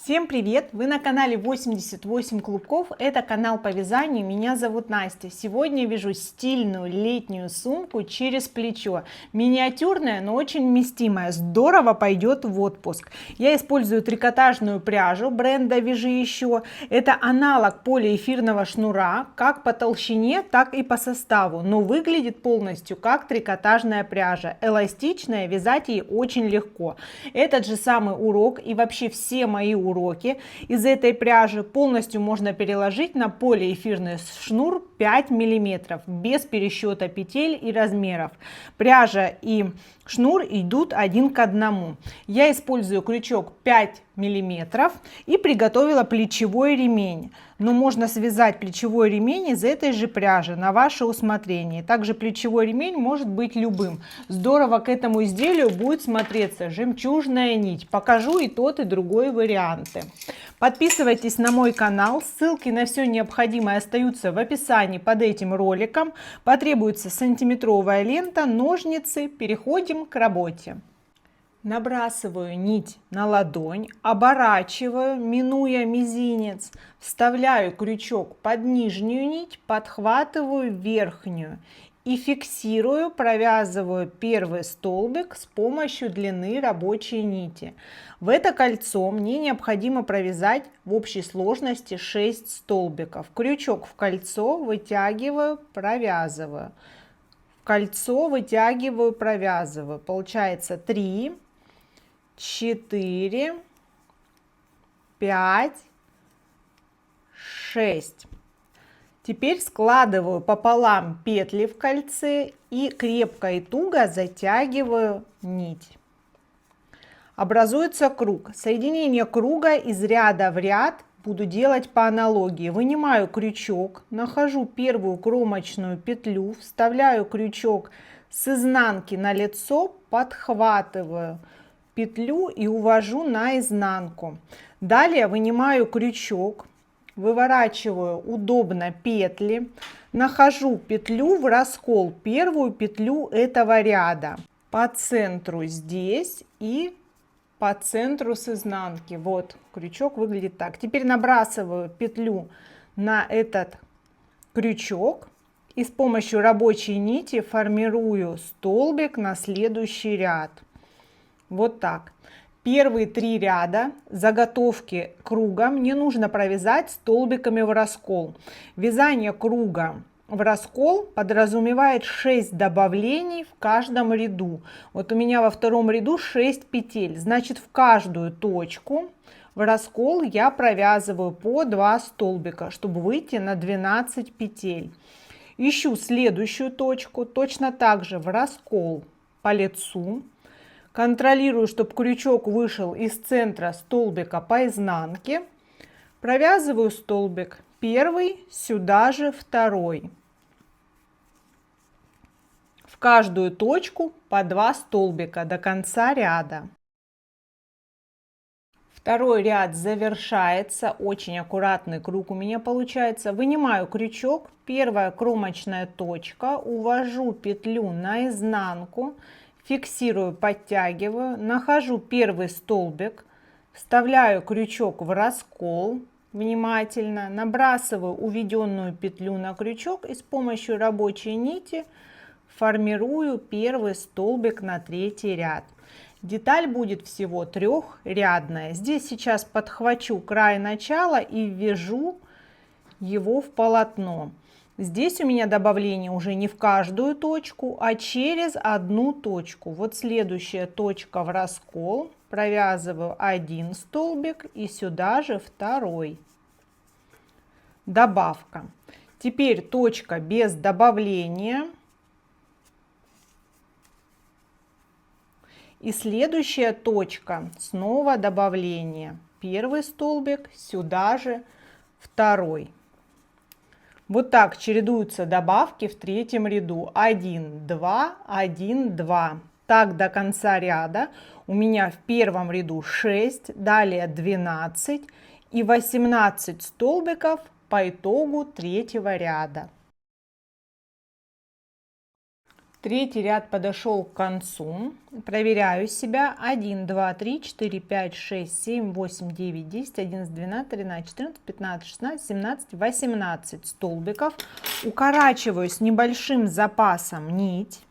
Всем привет! Вы на канале 88 клубков. Это канал по вязанию. Меня зовут Настя. Сегодня вяжу стильную летнюю сумку через плечо. Миниатюрная, но очень вместимая. Здорово пойдет в отпуск. Я использую трикотажную пряжу бренда Вяжи Еще. Это аналог полиэфирного шнура, как по толщине, так и по составу. Но выглядит полностью как трикотажная пряжа. Эластичная, вязать ей очень легко. Этот же самый урок и вообще все мои уроки из этой пряжи полностью можно переложить на полиэфирный шнур 5 мм без пересчета петель и размеров. Пряжа и шнур идут один к одному. Я использую крючок 5 мм и приготовила плечевой ремень. Но можно связать плечевой ремень из этой же пряжи на ваше усмотрение. Также плечевой ремень может быть любым. Здорово к этому изделию будет смотреться жемчужная нить. Покажу и тот, и другой варианты. Подписывайтесь на мой канал. Ссылки на все необходимое остаются в описании под этим роликом. Потребуется сантиметровая лента, ножницы. Переходим к работе. Набрасываю нить на ладонь, оборачиваю, минуя мизинец, вставляю крючок под нижнюю нить, подхватываю верхнюю и фиксирую, провязываю первый столбик с помощью длины рабочей нити. В это кольцо мне необходимо провязать в общей сложности 6 столбиков. Крючок в кольцо вытягиваю, провязываю. В кольцо вытягиваю, провязываю. Получается 3, 4, 5, 6. Теперь складываю пополам петли в кольце и крепко и туго затягиваю нить. Образуется круг. Соединение круга из ряда в ряд буду делать по аналогии. Вынимаю крючок, нахожу первую кромочную петлю, вставляю крючок с изнанки на лицо, подхватываю петлю и увожу на изнанку. Далее вынимаю крючок, выворачиваю удобно петли, нахожу петлю в раскол, первую петлю этого ряда по центру здесь и по центру с изнанки. Вот крючок выглядит так. Теперь набрасываю петлю на этот крючок и с помощью рабочей нити формирую столбик на следующий ряд. Вот так. Первые 3 ряда заготовки круга мне нужно провязать столбиками в раскол. Вязание круга в раскол подразумевает 6 добавлений в каждом ряду. Вот у меня во втором ряду 6 петель. Значит, в каждую точку в раскол я провязываю по 2 столбика, чтобы выйти на 12 петель. Ищу следующую точку, точно так же в раскол по лицу. Контролирую, чтобы крючок вышел из центра столбика по изнанке. Провязываю столбик первый, сюда же второй. В каждую точку по 2 столбика до конца ряда. Второй ряд завершается. Очень аккуратный круг у меня получается. Вынимаю крючок, первая кромочная точка, увожу петлю на изнанку. Фиксирую, подтягиваю, нахожу первый столбик, вставляю крючок в раскол, внимательно набрасываю уведенную петлю на крючок и с помощью рабочей нити формирую первый столбик на 3-й ряд. Деталь будет всего 3-рядная. Здесь сейчас подхвачу край начала и ввяжу его в полотно. Здесь у меня добавление уже не в каждую точку, а через одну точку. Вот следующая точка в раскол. Провязываю 1 столбик и сюда же второй. Добавка. Теперь точка без добавления. И следующая точка снова добавление. Первый столбик, сюда же второй. Вот так чередуются добавки в 3-м ряду. 1, 2, 1, 2. Так до конца ряда. У меня в 1-м ряду 6, далее 12 и 18 столбиков по итогу 3-го ряда. Третий ряд подошел к концу. Проверяю себя. 1, 2, 3, 4, 5, 6, 7, 8, 9, 10, 11, 12, 13, 14, 15, 16, 17, 18 столбиков. Укорачиваю с небольшим запасом нить.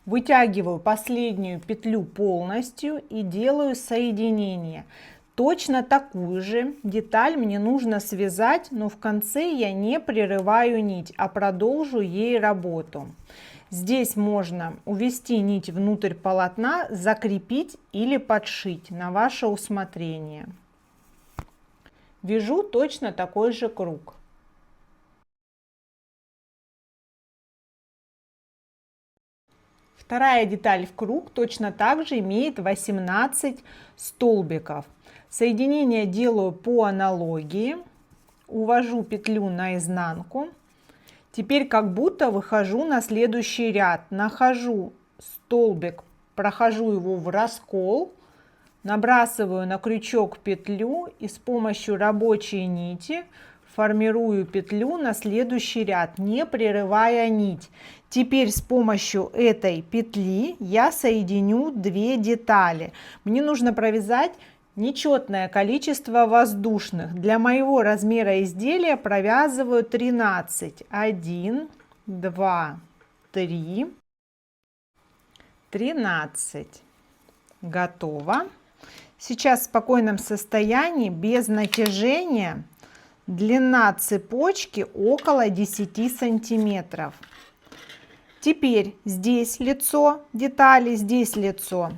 Вытягиваю последнюю петлю полностью и делаю соединение. Точно такую же деталь мне нужно связать, но в конце я не прерываю нить, а продолжу ей работу. Здесь можно увести нить внутрь полотна, закрепить или подшить на ваше усмотрение. Вяжу точно такой же круг. Вторая деталь в круг точно так же имеет 18 столбиков. Соединение делаю по аналогии. Увожу петлю наизнанку. Теперь как будто выхожу на следующий ряд. Нахожу столбик, прохожу его в раскол, набрасываю на крючок петлю и с помощью рабочей нити формирую петлю на следующий ряд, не прерывая нить. Теперь с помощью этой петли я соединю две детали. Мне нужно провязать нечетное количество воздушных. Для моего размера изделия провязываю 13. 1, 2, 3, 13. Готово. Сейчас в спокойном состоянии, без натяжения, длина цепочки около 10 сантиметров. Теперь здесь лицо детали, здесь лицо.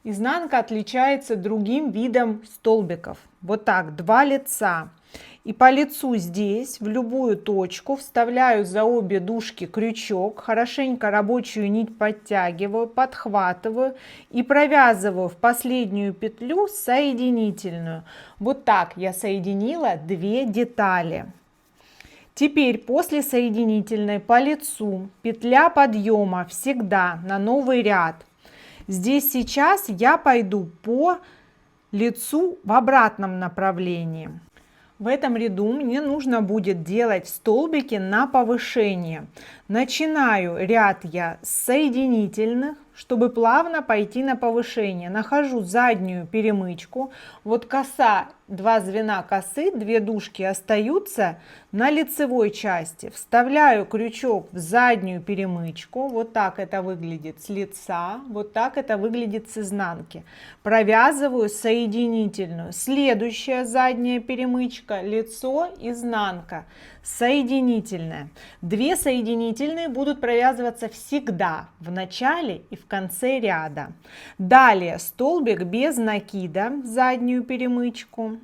Изнанка отличается другим видом столбиков. Вот так, два лица. И по лицу здесь в любую точку вставляю за обе дужки крючок, хорошенько рабочую нить подтягиваю, подхватываю и провязываю в последнюю петлю соединительную. Вот так я соединила две детали. Теперь после соединительной по лицу петля подъема всегда на новый ряд. Здесь сейчас я пойду по лицу в обратном направлении. В этом ряду мне нужно будет делать столбики на повышение. Начинаю ряд я с соединительных, чтобы плавно пойти на повышение. Нахожу заднюю перемычку. Вот коса, два звена косы, две дужки остаются на лицевой части. Вставляю крючок в заднюю перемычку. Вот так это выглядит с лица. Вот так это выглядит с изнанки. Провязываю соединительную. Следующая задняя перемычка, лицо, изнанка. Соединительная. Две соединительные будут провязываться всегда в начале и в конце ряда. Далее столбик без накида в заднюю перемычку.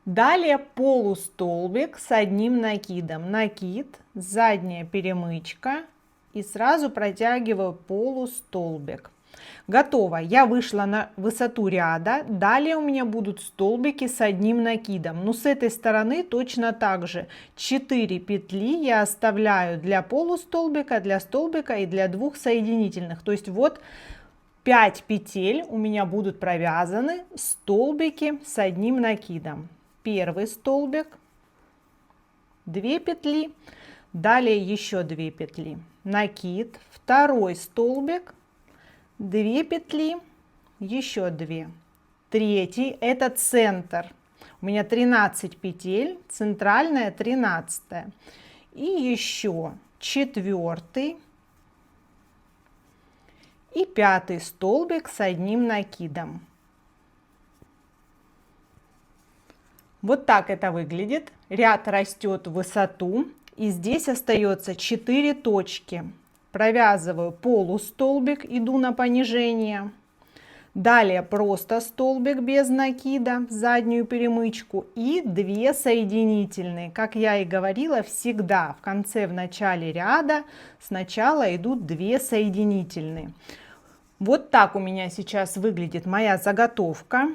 Далее полустолбик с одним накидом. Накид, задняя перемычка и сразу протягиваю полустолбик. Готово. Я вышла на высоту ряда. Далее у меня будут столбики с одним накидом. Но с этой стороны точно так же. 4 петли я оставляю для полустолбика, для столбика и для двух соединительных. То есть вот 5 петель у меня будут провязаны столбики с одним накидом. Первый столбик, 2 петли, далее еще 2 петли. Накид, второй столбик, 2 петли, еще 2. Третий, это центр. У меня 13 петель, центральная 13. И еще 4 и 5 столбик с одним накидом. Вот так это выглядит. Ряд растет в высоту. И здесь остается 4 точки. Провязываю полустолбик, иду на понижение. Далее просто столбик без накида в заднюю перемычку и 2 соединительные. Как я и говорила, всегда в конце, в начале ряда сначала идут 2 соединительные. Вот так у меня сейчас выглядит моя заготовка.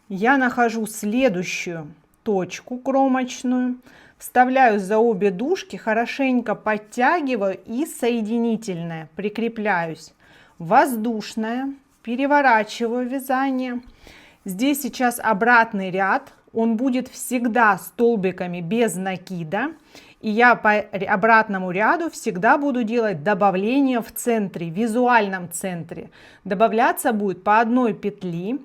Я нахожу следующую точку кромочную. Вставляю за обе дужки, хорошенько подтягиваю и соединительная, прикрепляюсь. Воздушная, переворачиваю вязание. Здесь сейчас обратный ряд, он будет всегда столбиками без накида. И я по обратному ряду всегда буду делать добавление в центре, в визуальном центре. Добавляться будет по одной петли.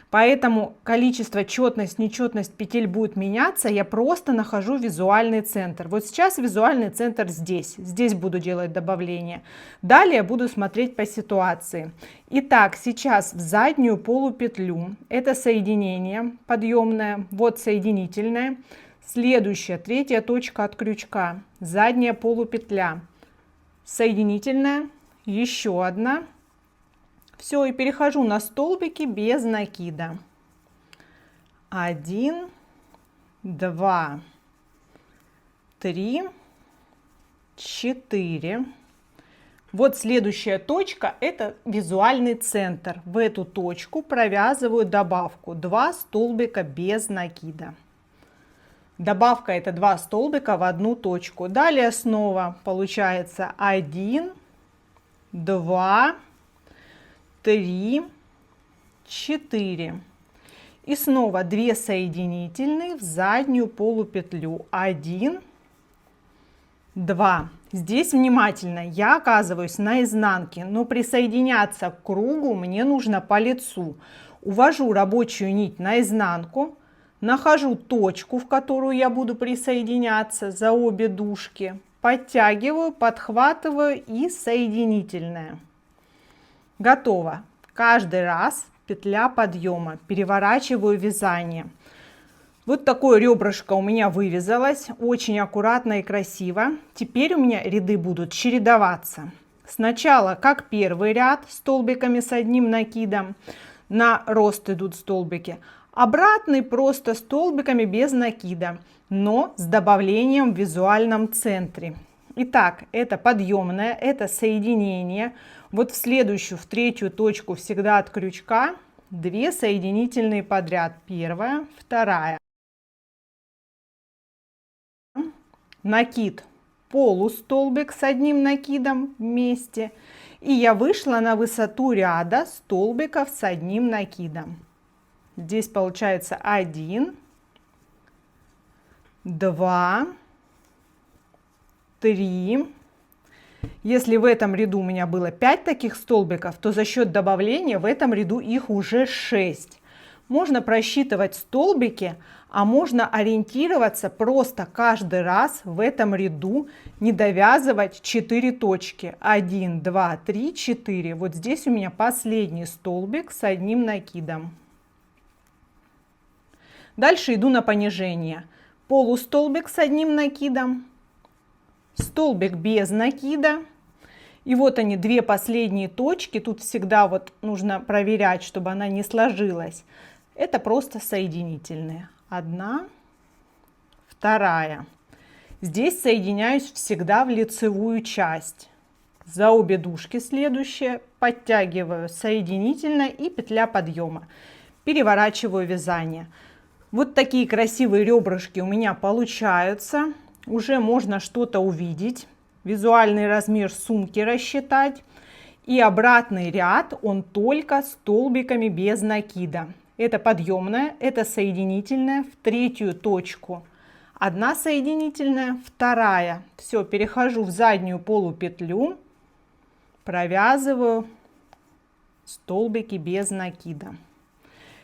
Поэтому количество, четность, нечетность петель будет меняться. Я просто нахожу визуальный центр. Вот сейчас визуальный центр здесь. Здесь буду делать добавление. Далее буду смотреть по ситуации. Итак, сейчас в заднюю полупетлю. Это соединение подъемное. Вот соединительное. Следующая, третья точка от крючка. Задняя полупетля. Соединительная. Еще одна. Все, и перехожу на столбики без накида. 1, 2, 3, 4. Вот следующая точка, это визуальный центр. В эту точку провязываю добавку 2 столбика без накида. Добавка это 2 столбика в одну точку. Далее снова получается 1, 2, 3, 4. И снова 2 соединительные в заднюю полупетлю. 1, 2. Здесь внимательно, я оказываюсь на изнанке, но присоединяться к кругу мне нужно по лицу. Увожу рабочую нить на изнанку, нахожу точку, в которую я буду присоединяться за обе дужки, подтягиваю, подхватываю и соединительная. Готово. Каждый раз петля подъема. Переворачиваю вязание. Вот такое ребрышко у меня вывязалось. Очень аккуратно и красиво. Теперь у меня ряды будут чередоваться. Сначала, как первый ряд, столбиками с одним накидом. На рост идут столбики. Обратный просто столбиками без накида, но с добавлением в визуальном центре. Итак, это подъемное, это соединение. Вот в следующую, в третью точку всегда от крючка 2 соединительные подряд. Первая, вторая. Накид, полустолбик с одним накидом вместе. И я вышла на высоту ряда столбиков с одним накидом. Здесь получается 1, 2, 3. Если в этом ряду у меня было 5 таких столбиков, то за счет добавления в этом ряду их уже 6. Можно просчитывать столбики, а можно ориентироваться просто каждый раз в этом ряду, не довязывать 4 точки. 1, 2, 3, 4. Вот здесь у меня последний столбик с одним накидом. Дальше иду на понижение. Полустолбик с одним накидом, столбик без накида. И вот они, 2 последние точки. Тут всегда вот нужно проверять, чтобы она не сложилась. Это просто соединительные. 1, 2. Здесь соединяюсь всегда в лицевую часть. За обе дужки следующие подтягиваю соединительная и петля подъема. Переворачиваю вязание. Вот такие красивые ребрышки у меня получаются. Уже можно что-то увидеть. Визуальный размер сумки рассчитать. И обратный ряд, он только столбиками без накида. Это подъемная, это соединительная в третью точку. 1 соединительная, 2. Все, перехожу в заднюю полупетлю. Провязываю столбики без накида.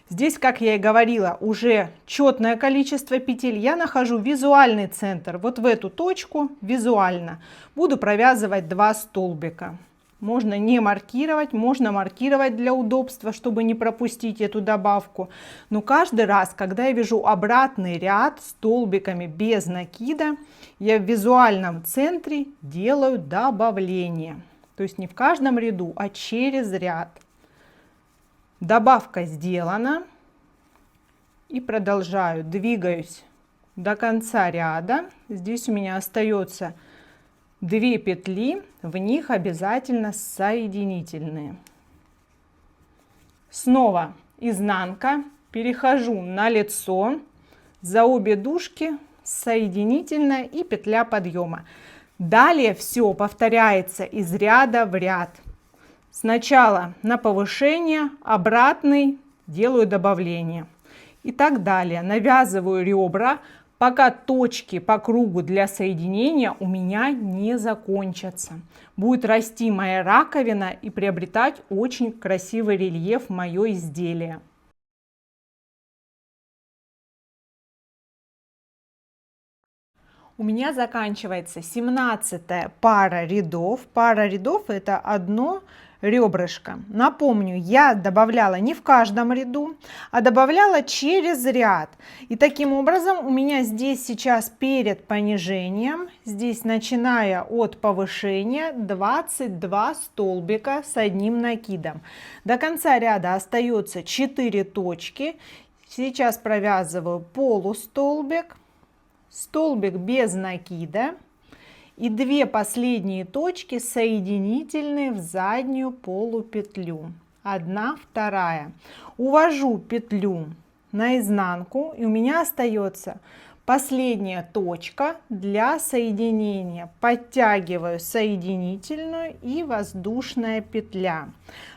Здесь, как я и говорила, уже четное количество петель. Я нахожу визуальный центр. Вот в эту точку визуально буду провязывать 2 столбика. Можно не маркировать, можно маркировать для удобства, чтобы не пропустить эту добавку. Но каждый раз, когда я вяжу обратный ряд столбиками без накида, я в визуальном центре делаю добавление. То есть не в каждом ряду, а через ряд. Добавка сделана. И продолжаю, двигаюсь до конца ряда. Здесь у меня остается 2 петли, в них обязательно соединительные. Снова изнанка, перехожу на лицо, за обе дужки соединительная и петля подъема. Далее все повторяется из ряда в ряд. Сначала на повышение, обратный делаю добавление. И так далее. Навязываю ребра, пока точки по кругу для соединения у меня не закончатся. Будет расти моя раковина и приобретать очень красивый рельеф мое изделие. У меня заканчивается 17-я пара рядов. Пара рядов — это одно ребрышко. Напомню, я добавляла не в каждом ряду, а добавляла через ряд. И таким образом у меня здесь сейчас перед понижением, здесь начиная от повышения, 22 столбика с одним накидом. До конца ряда остается 4 точки. Сейчас провязываю полустолбик, столбик без накида и 2 последние точки соединительные в заднюю полупетлю. 1, 2. Увожу петлю наизнанку, и у меня остается последняя точка для соединения. Подтягиваю соединительную и воздушная петля.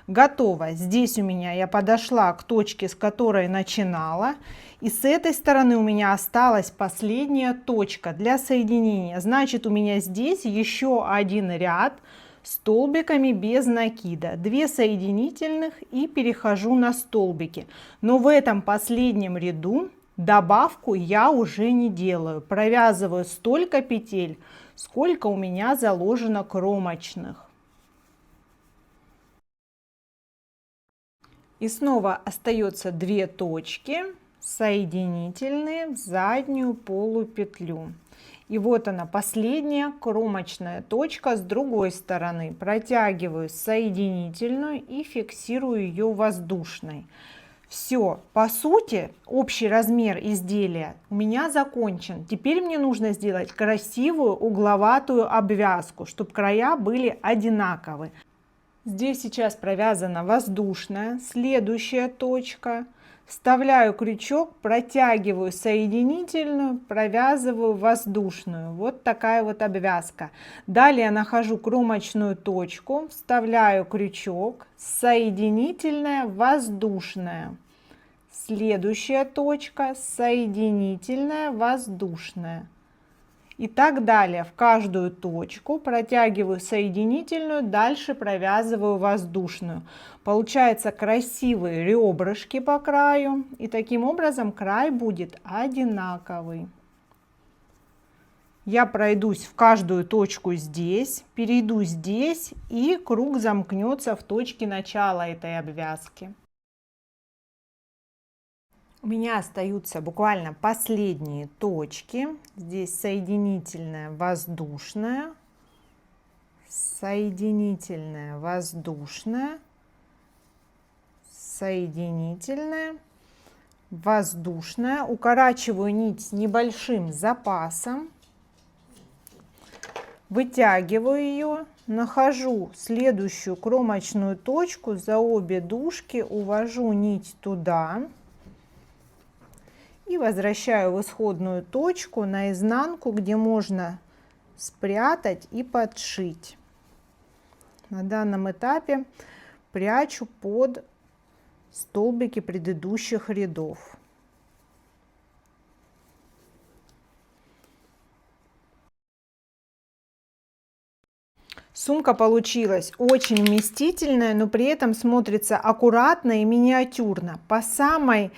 Готово. Здесь у меня я подошла к точке, с которой начинала. И с этой стороны у меня осталась последняя точка для соединения. Значит, у меня здесь еще один ряд столбиками без накида. 2 соединительных и перехожу на столбики. Но в этом последнем ряду добавку я уже не делаю. Провязываю столько петель, сколько у меня заложено кромочных. И снова остается 2 точки соединительные в заднюю полупетлю. И вот она, последняя кромочная точка с другой стороны. Протягиваю соединительную и фиксирую ее воздушной. Все, по сути, общий размер изделия у меня закончен. Теперь мне нужно сделать красивую угловатую обвязку, чтобы края были одинаковые. Здесь сейчас провязана воздушная, следующая точка. Вставляю крючок, протягиваю соединительную, провязываю воздушную. Вот такая вот обвязка. Далее нахожу кромочную точку, вставляю крючок, соединительная, воздушная. Следующая точка, соединительная, воздушная. И так далее. В каждую точку протягиваю соединительную, дальше провязываю воздушную. Получается красивые ребрышки по краю. И таким образом край будет одинаковый. Я пройдусь в каждую точку здесь, перейду здесь, и круг замкнется в точке начала этой обвязки. У меня остаются буквально последние точки. Здесь соединительная, воздушная, соединительная, воздушная, соединительная, воздушная. Укорачиваю нить с небольшим запасом, вытягиваю ее, нахожу следующую кромочную точку, за обе дужки увожу нить туда. И возвращаю в исходную точку наизнанку, где можно спрятать и подшить. На данном этапе прячу под столбики предыдущих рядов. Сумка получилась очень вместительная, но при этом смотрится аккуратно и миниатюрно. По самой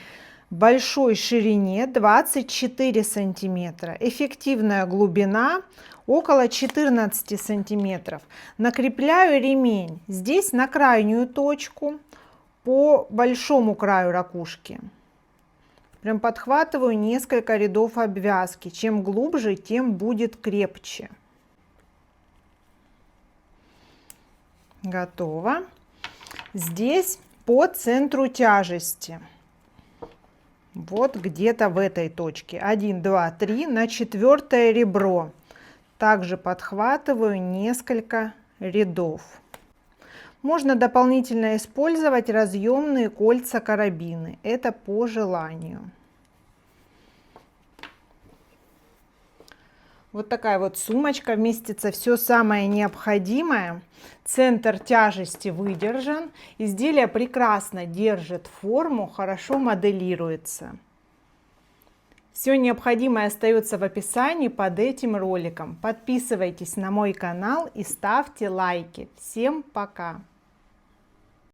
большой ширине 24 сантиметра, эффективная глубина около 14 сантиметров. Накрепляю ремень здесь на крайнюю точку по большому краю ракушки. Прям подхватываю несколько рядов обвязки. Чем глубже, тем будет крепче. Готово. Здесь по центру тяжести. Вот где-то в этой точке. 1, 2, 3 на 4-е ребро. Также подхватываю несколько рядов. Можно дополнительно использовать разъемные кольца карабины. Это по желанию. Вот такая вот сумочка, вместится все самое необходимое. Центр тяжести выдержан. Изделие прекрасно держит форму, хорошо моделируется. Все необходимое остается в описании под этим роликом. Подписывайтесь на мой канал и ставьте лайки. Всем пока!